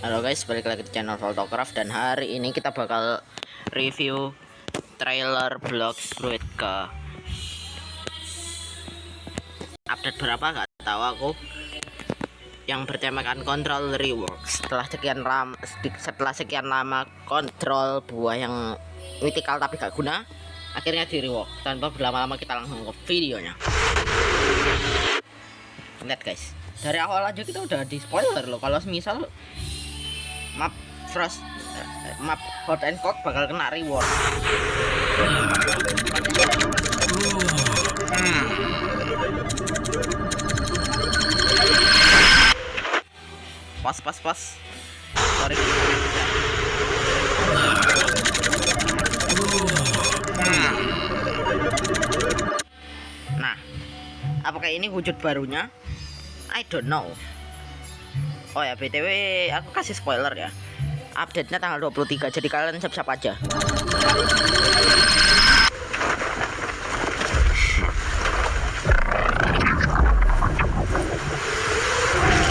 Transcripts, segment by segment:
Halo guys, balik lagi di channel Voltocraft dan hari ini kita bakal review trailer Blox Fruit ke update berapa nggak tahu aku, yang bertemakan kontrol rework. Setelah sekian lama kontrol buah yang mythical tapi gak guna, akhirnya di rework. Tanpa berlama-lama kita langsung ke videonya. Lihat guys, dari awal aja kita udah di spoiler loh. Kalau misal map hot and cold bakal kena reward. Pas. Sorry. Nah, apakah ini wujud barunya? I don't know. Oh ya, BTW aku kasih spoiler ya. Update-nya tanggal 23, jadi kalian siap-siap aja.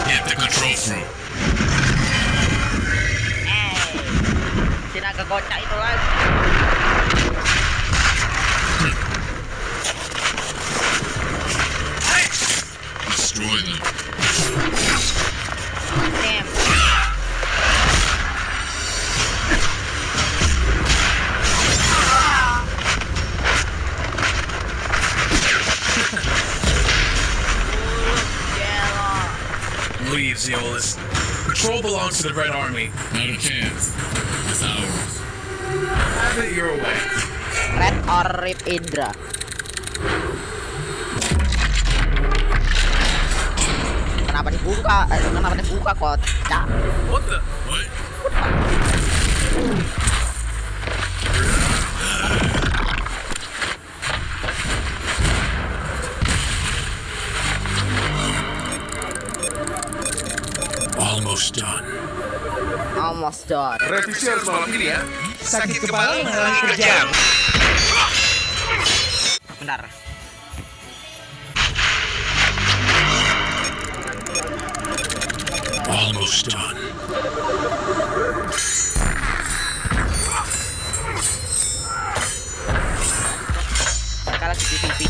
Hit the control fruit. Si naga kocak itu lagi. Destroy them. Damn. Leave, Zeolus. Patrol belongs to the Red Army. Not a chance. It's ours. Have it your way. Red or Rip Indra. Kenapa dibuka kocak? What the? What? Almost done. Revisi harus malam ini ya. Sakit kepala menghalangi kerjaan. Bentar. Almost done. Mereka lagi di TV.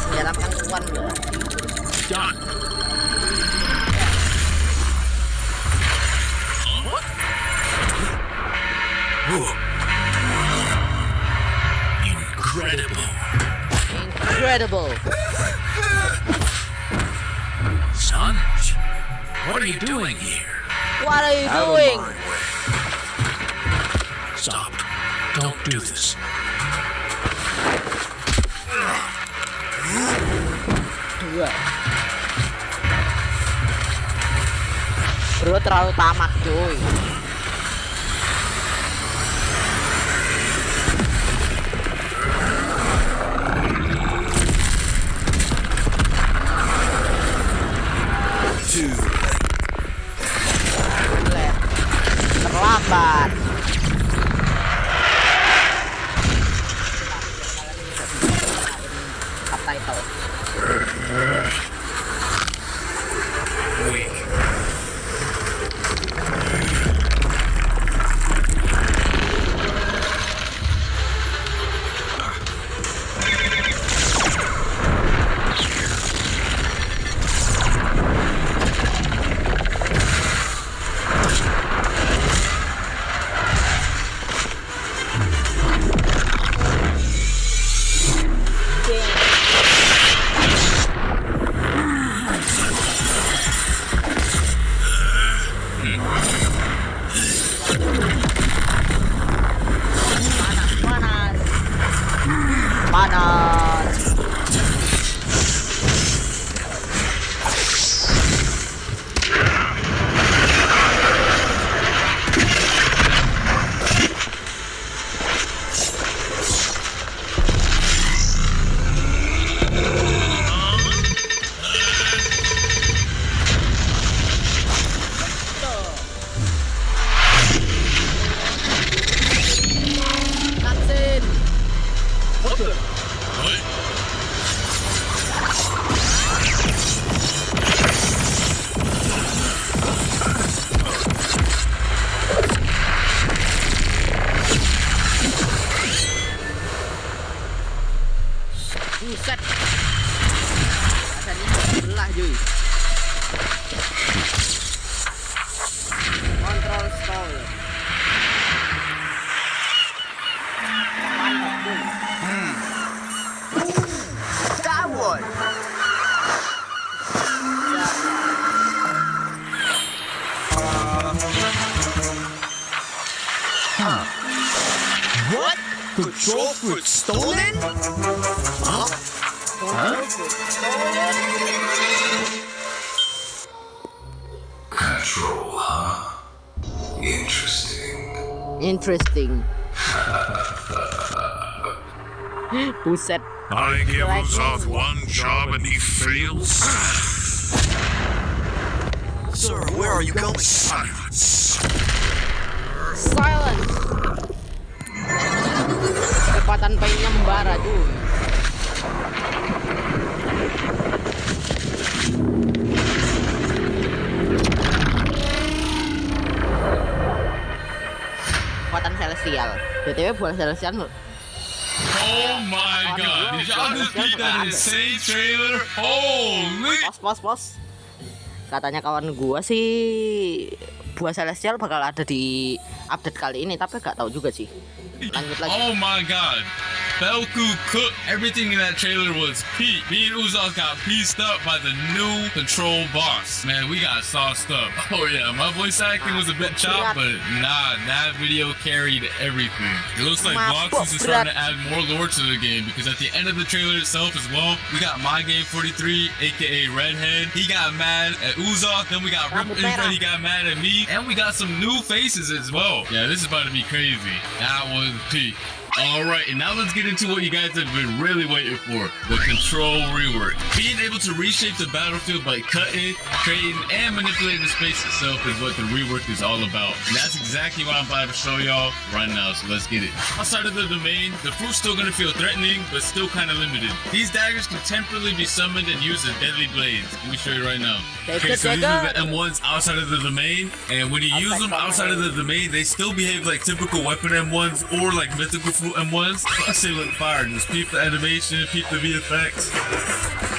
Senjata makan tuan loh. Done. Incredible. Son, what are you doing here? What are you doing? Stop. Don't do this. Dua. Bro terlalu tamak cuy. Terlambat. Subtitle. Weak. Panas. What? Control Fruit stolen? Huh? Control, huh? Interesting. Interesting. Buset. I give Uzoth one job and he fails. Sir, where are you going? Silence. Silence. Kecepatan penyembara tuh. Kekuatan celestial. BTW buat celestial. Oh my god, did y'all just beat that insane trailer? Holy! Pos. Katanya kawan gua sih buah celestial bakal ada di update kali ini, tapi gak tahu juga sih. Lanjut lagi. Oh my god. Belku cooked. Everything in that trailer was peak. Me and Uzoth got pieced up by the new control boss. Man, we got sauced up. Oh yeah, my voice acting was a bit chopped, but nah, that video carried everything. It looks like Blox is starting to add more lore to the game, because at the end of the trailer itself as well, we got My Game 43, aka Redhead. He got mad at Uzoth, then we got Rip Infra, he got mad at me, and we got some new faces as well. Yeah, this is about to be crazy. That was peak. Alright, and now let's get into what you guys have been really waiting for, the control rework. Being able to reshape the battlefield by cutting, creating, and manipulating the space itself is what the rework is all about. And that's exactly what I'm about to show y'all right now, so let's get it. Outside of the domain, the fruit's still gonna feel threatening, but still kind of limited. These daggers can temporarily be summoned and used as deadly blades. Let me show you right now. Okay, so these are the M1s outside of the domain, and when you use them outside of the domain, they still behave like typical weapon M1s or like mythical fruit M1s. Plus they look fire. Just peep the animation, peep the VFX.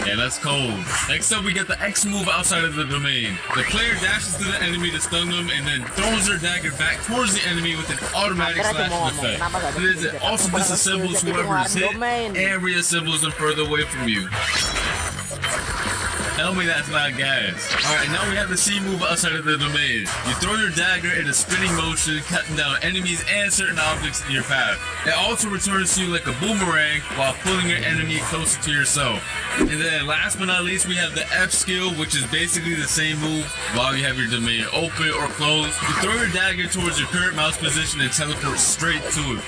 Yeah, that's cold. Next up, we got the X move outside of the domain. The player dashes to the enemy to stun them and then throws their dagger back towards the enemy with an automatic slashing effect. It also disassembles whoever is hit and reassembles them further away from you. Tell me that's not gas. Alright, now we have the C move outside of the domain. You throw your dagger in a spinning motion, cutting down enemies and certain objects in your path. It also returns to you like a boomerang while pulling your enemy closer to yourself. And then last but not least, we have the F skill, which is basically the same move while you have your domain open or closed. You throw your dagger towards your current mouse position and teleport straight to it.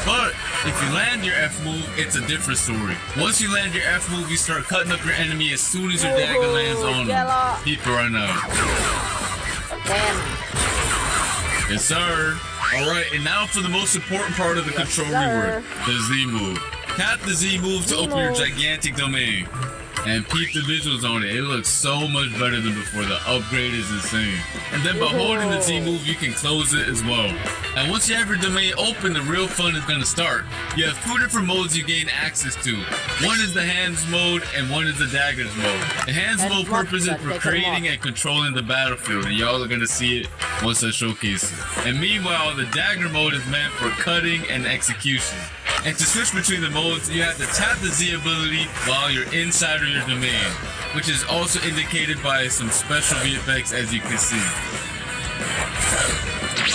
But if you land your F move, it's a different story. Once you land your F move, you start cutting up your enemy as soon as your dagger lands on them. Keep it right now. Yes, sir. Alright, and now for the most important part of the control rework, the Z move. Tap the Z move to open your gigantic domain. And peep the visuals on it. It looks so much better than before. The upgrade is insane. And then by holding the Z move, you can close it as well. And once you have your domain open, the real fun is going to start. You have two different modes you gain access to. One is the hands mode and one is the daggers mode. The hands mode purpose is for creating and controlling the battlefield, and y'all are going to see it once I showcase it. And meanwhile, the dagger mode is meant for cutting and execution. And to switch between the modes, you have to tap the Z ability while you're inside of your domain, which is also indicated by some special VFX, as you can see.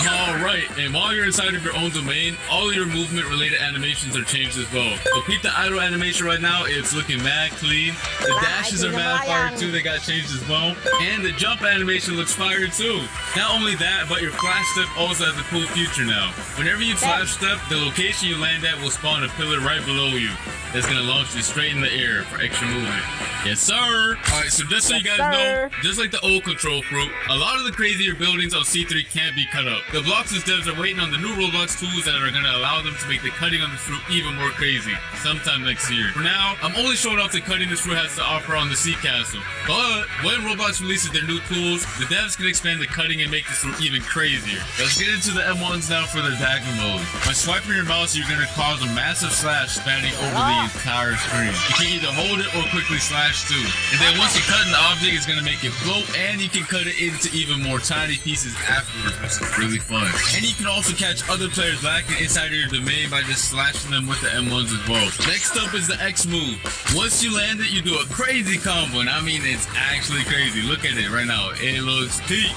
Alright, and while you're inside of your own domain, all your movement related animations are changed as well. So peep the idle animation right now, it's looking mad clean. The dashes are mad fire too, they got changed as well. And the jump animation looks fire too. Not only that, but your flash step also has a cool feature now. Whenever you flash step, the location you land at will spawn a pillar right below you. That's gonna launch you straight in the air for extra movement. Yes, sir! Alright, so just so you guys know, just like the old control fruit, a lot of the crazier buildings on C3 can't be cut up. The Blox's devs are waiting on the new Roblox tools that are gonna allow them to make the cutting on the fruit even more crazy, sometime next year. For now, I'm only showing off the cutting this fruit has to offer on the Sea Castle. But when Roblox releases their new tools, the devs can expand the cutting and make this fruit even crazier. Let's get into the M1s now for the dagger mode. By swiping your mouse, you're gonna cause a massive slash spanning over the entire screen. You can either hold it or quickly slash too. And then once you cut an object, it's gonna make it float, and you can cut it into even more tiny pieces afterwards, which is really fun. And you can also catch other players lacking inside of your domain by just slashing them with the M1s as well. Next up is the X move. Once you land it, you do a crazy combo, and I mean it's actually crazy. Look at it right now. It looks peak.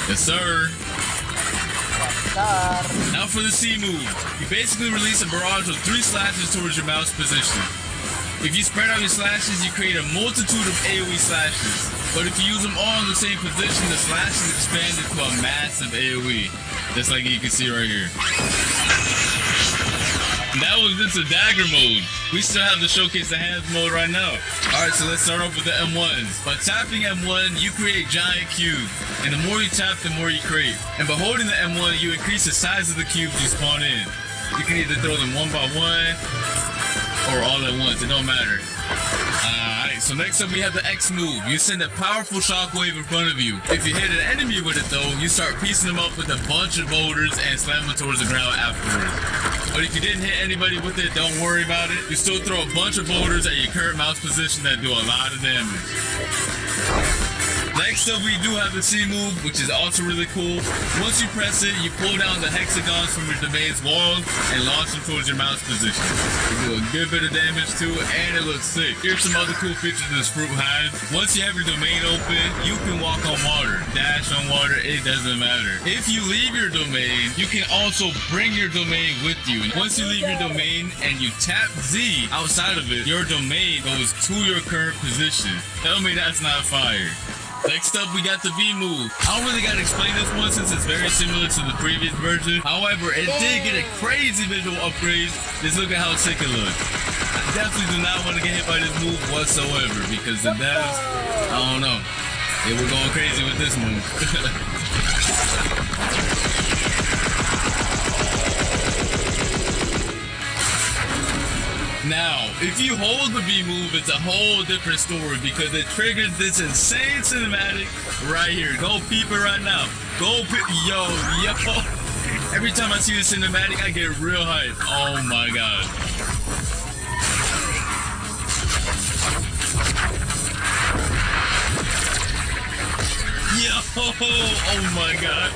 Yes, sir. Now for the C move. You basically release a barrage of 3 slashes towards your mouse position. If you spread out your slashes, you create a multitude of AoE slashes. But if you use them all in the same position, the slashes expand into a massive AoE. Just like you can see right here. That was just a dagger mode. We still have the showcase the hands mode right now. Alright, so let's start off with the M1s. By tapping M1, you create giant cubes. And the more you tap, the more you create. And by holding the M1, you increase the size of the cubes you spawn in. You can either throw them one by one or all at once, it don't matter. Alright, so next up we have the X move. You send a powerful shockwave in front of you. If you hit an enemy with it though, you start piecing them up with a bunch of boulders and slam them towards the ground afterwards. But if you didn't hit anybody with it, don't worry about it. You still throw a bunch of boulders at your current mouse position that do a lot of damage. Next up, we do have the C move, which is also really cool. Once you press it, you pull down the hexagons from your domain's walls and launch them towards your mouse position. You do a good bit of damage too, and it looks sick. Here's some other cool features this fruit has. Once you have your domain open, you can walk on water, dash on water, it doesn't matter. If you leave your domain, you can also bring your domain with you. And once you leave your domain and you tap Z outside of it, your domain goes to your current position. Tell me that's not fire. Next up, we got the V move. I don't really gotta explain this one since it's very similar to the previous version. However, it did get a crazy visual upgrade. Just look at how sick it looks. I definitely do not want to get hit by this move whatsoever because the devs, I don't know. They were going crazy with this move. Now, if you hold the B move, it's a whole different story because it triggers this insane cinematic right here. Go peep it right now. Go peep, yo. Every time I see the cinematic, I get real hype. Oh my god. Yo, oh my god.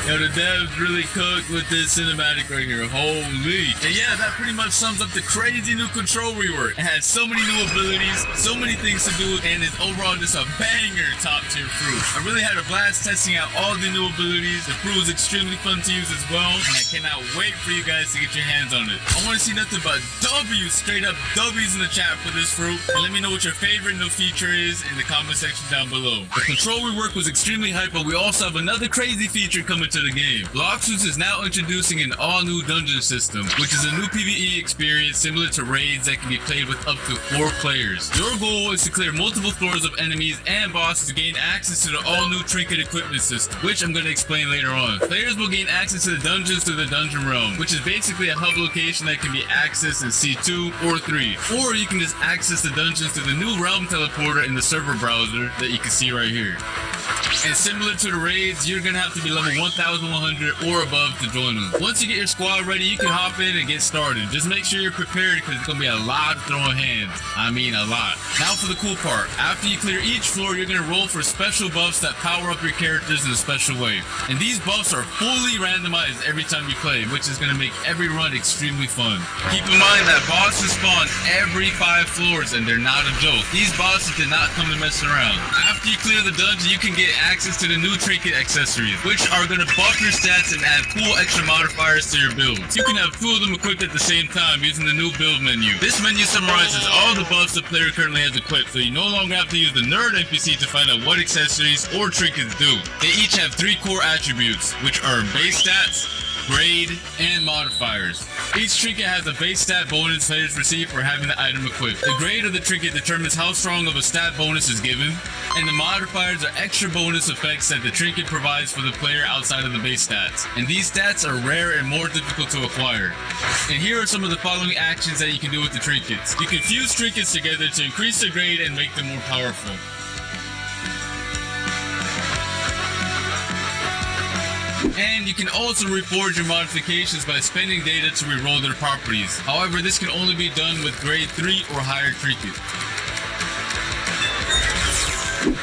Yo, the devs really cooked with this cinematic right here. Holy. And yeah, that pretty much sums up the crazy new control rework. It has so many new abilities, so many things to do, and it's overall just a banger top tier fruit. I really had a blast testing out all the new abilities. The fruit was extremely fun to use as well, and I cannot wait for you guys to get your hands on it. I want to see nothing but W's, straight up W's in the chat for this fruit. And let me know what your favorite new feature is in the comment section down below. The control rework was extremely hype, but we also have another crazy feature coming to the game. Blox Fruit is now introducing an all-new dungeon system, which is a new PvE experience similar to raids that can be played with up to 4 players. Your goal is to clear multiple floors of enemies and bosses to gain access to the all-new trinket equipment system, which I'm going to explain later on. Players will gain access to the dungeons through the dungeon realm, which is basically a hub location that can be accessed in C2 or 3. Or you can just access the dungeons through the new realm teleporter in the server browser that you can see right here. And similar to the raids, you're gonna have to be level 1100 or above to join them. Once you get your squad ready, you can hop in and get started. Just make sure you're prepared because it's gonna be a lot of throwing hands. I mean a lot. Now for the cool part. After you clear each floor, you're gonna roll for special buffs that power up your characters in a special way. And these buffs are fully randomized every time you play, which is gonna make every run extremely fun. Keep in mind that bosses spawn every 5 floors and they're not a joke. These bosses did not come to mess around. After you clear the dungeon, you can get access to the new trinket accessories, which are going to buff your stats and add cool extra modifiers to your builds. You can have 2 of them equipped at the same time using the new build menu. This menu summarizes all the buffs the player currently has equipped, so you no longer have to use the nerd NPC to find out what accessories or trinkets do. They each have 3 core attributes, which are base stats, grade, and modifiers. Each trinket has a base stat bonus players receive for having the item equipped. The grade of the trinket determines how strong of a stat bonus is given, and the modifiers are extra bonus effects that the trinket provides for the player outside of the base stats. And these stats are rare and more difficult to acquire. And here are some of the following actions that you can do with the trinkets. You can fuse trinkets together to increase their grade and make them more powerful. And you can also reforge your modifications by spending data to reroll their properties. However, this can only be done with grade 3 or higher trinkets.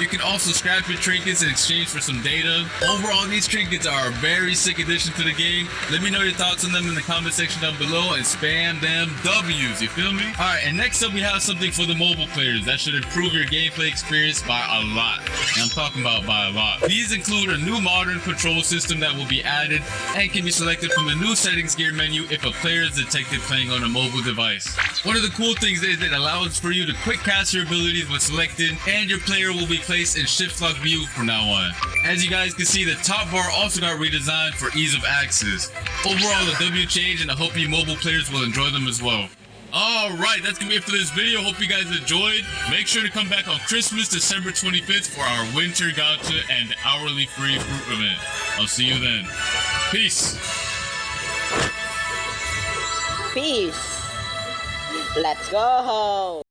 You can also scrap your trinkets in exchange for some data. Overall, these trinkets are a very sick addition to the game. Let me know your thoughts on them in the comment section down below and spam them W's, you feel me? Alright, and next up we have something for the mobile players that should improve your gameplay experience by a lot. And I'm talking about by a lot. These include a new modern control system that will be added and can be selected from the new settings gear menu if a player is detected playing on a mobile device. One of the cool things is it allows for you to quick cast your abilities when selected, and your player will be placed in shift lock view from now on. As you guys can see, the top bar also got redesigned for ease of access. Overall, a W change, and I hope you mobile players will enjoy them as well. Alright, that's gonna be it for this video. Hope you guys enjoyed. Make sure to come back on Christmas, December 25th for our winter gacha and hourly free fruit event. I'll see you then. Peace. Peace. Let's go.